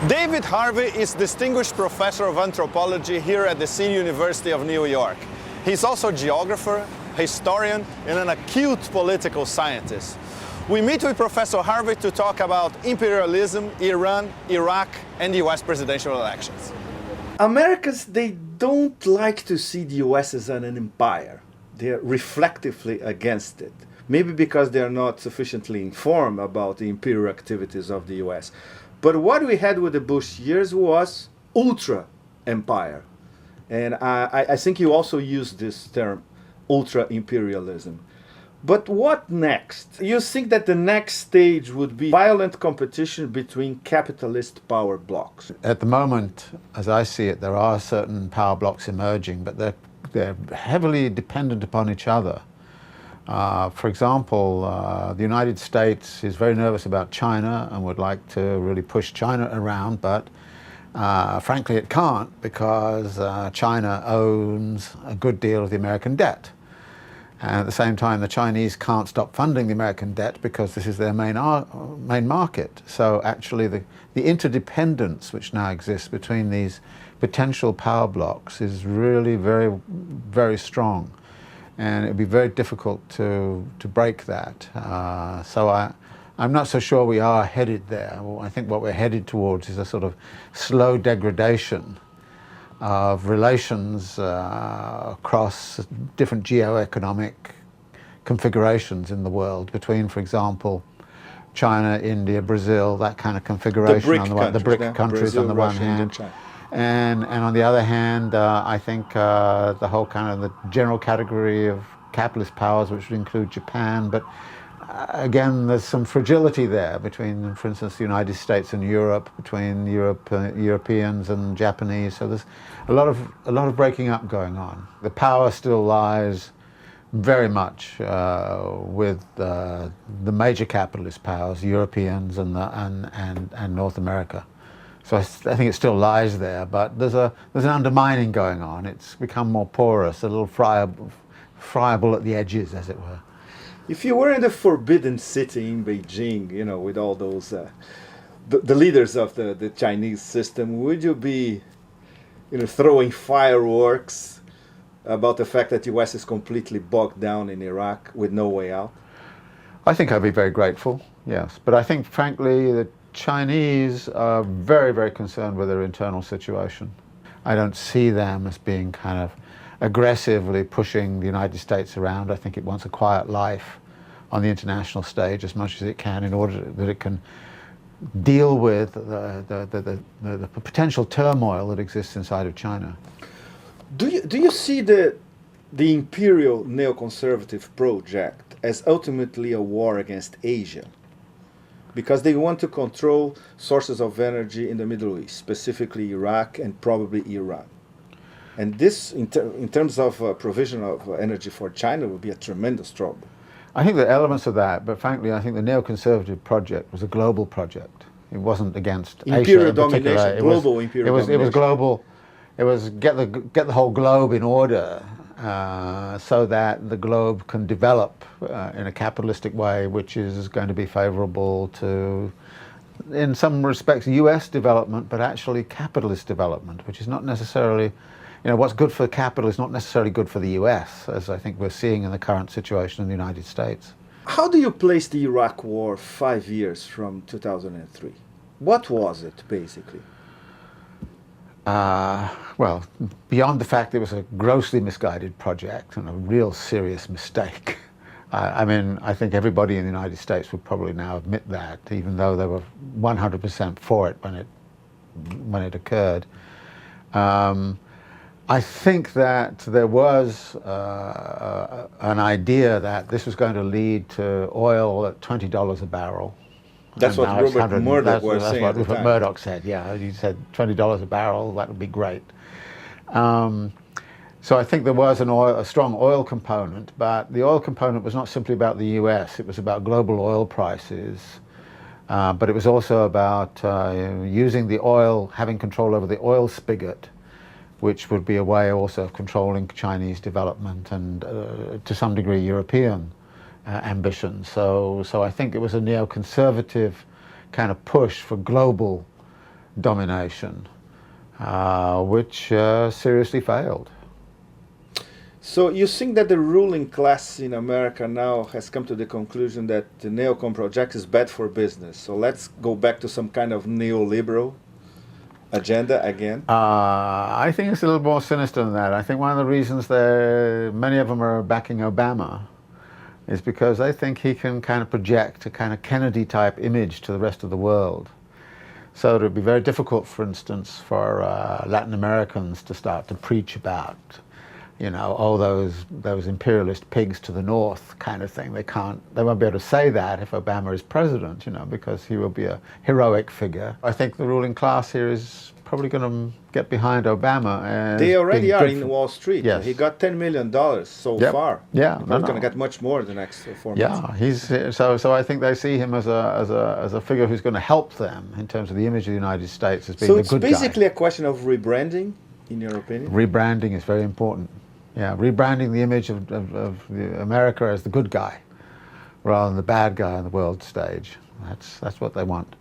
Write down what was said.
David Harvey is Distinguished Professor of Anthropology here at the City University of New York. He's also a geographer, historian, and an acute political scientist. We meet with Professor Harvey to talk about imperialism, Iran, Iraq, and the US presidential elections. Americans, they don't like to see the US as an empire. They're reflectively against it. Maybe because they're not sufficiently informed about the imperial activities of the US. But what we had with the Bush years was ultra-empire. And I think you also used this term, ultra-imperialism. But what next? You think that the next stage would be violent competition between capitalist power blocks? At the moment, as I see it, there are certain power blocks emerging, but they're heavily dependent upon each other. For example, the United States is very nervous about China and would like to really push China around, but frankly it can't because China owns a good deal of the American debt. And at the same time, the Chinese can't stop funding the American debt because this is their main market. So actually the interdependence which now exists between these potential power blocks is really very, very strong. And it would be very difficult to break that. So I'm not so sure we are headed there. I think what we're headed towards is a sort of slow degradation of relations across different geo-economic configurations in the world between, for example, China, India, Brazil, that kind of configuration on the BRIC countries on the one hand. And on the other hand, I think the whole kind of the general category of capitalist powers, which would include Japan, but again, there's some fragility there between, for instance, the United States and Europe, between Europeans and Japanese. So there's a lot of breaking up going on. The power still lies very much with the major capitalist powers, Europeans and North America. So I think it still lies there, but there's an undermining going on. It's become more porous, a little friable at the edges, as it were. If you were in the Forbidden City in Beijing, you know, with all those, the leaders of the Chinese system, would you be, you know, throwing fireworks about the fact that the US is completely bogged down in Iraq with no way out? I think I'd be very grateful, yes. But I think, frankly, the Chinese are very, very concerned with their internal situation. I don't see them as being kind of aggressively pushing the United States around. I think it wants a quiet life on the international stage as much as it can in order that it can deal with the potential turmoil that exists inside of China. Do you see the imperial neoconservative project as ultimately a war against Asia? Because they want to control sources of energy in the Middle East, specifically Iraq and probably Iran. And this, in terms of provision of energy for China, would be a tremendous trouble. I think there are elements of that, but frankly, I think the neoconservative project was a global project. It wasn't against imperial Asia in particular. Domination, global imperial domination. It was global. It was get the whole globe in order so that the globe can develop in a capitalistic way, which is going to be favorable to, in some respects, US development, but actually capitalist development, which is not necessarily, you know, what's good for capital is not necessarily good for the US, as I think we're seeing in the current situation in the United States. How do you place the Iraq War 5 years from 2003? What was it, basically? Well, beyond the fact it was a grossly misguided project and a real serious mistake. I mean, I think everybody in the United States would probably now admit that, even though they were 100% for it when it occurred. I think that there was an idea that this was going to lead to oil at $20 a barrel. That's what Rupert Murdoch was saying. That's what Rupert Murdoch said, yeah. He said $20 a barrel, that would be great. So I think there was a strong oil component, but the oil component was not simply about the US, it was about global oil prices. But it was also about using the oil, having control over the oil spigot, which would be a way also of controlling Chinese development and to some degree European ambitions. So I think it was a neoconservative kind of push for global domination, which seriously failed. So you think that the ruling class in America now has come to the conclusion that the neocon project is bad for business. So let's go back to some kind of neoliberal agenda again? I think it's a little more sinister than that. I think one of the reasons many of them are backing Obama is because they think he can kind of project a kind of Kennedy-type image to the rest of the world. So it would be very difficult, for instance, for Latin Americans to start to preach about, you know, oh, those imperialist pigs to the north kind of thing. They won't be able to say that if Obama is president, you know, because he will be a heroic figure. I think the ruling class here is probably going to get behind Obama. And they already are in Wall Street. Yes. He got $10 million so far. Yeah, he's going to get much more the next 4 months. Yeah, so I think they see him as a figure who's going to help them in terms of the image of the United States as being the good guy. So it's basically a question of rebranding, in your opinion? Rebranding is very important. Yeah, rebranding the image of America as the good guy rather than the bad guy on the world stage. That's what they want.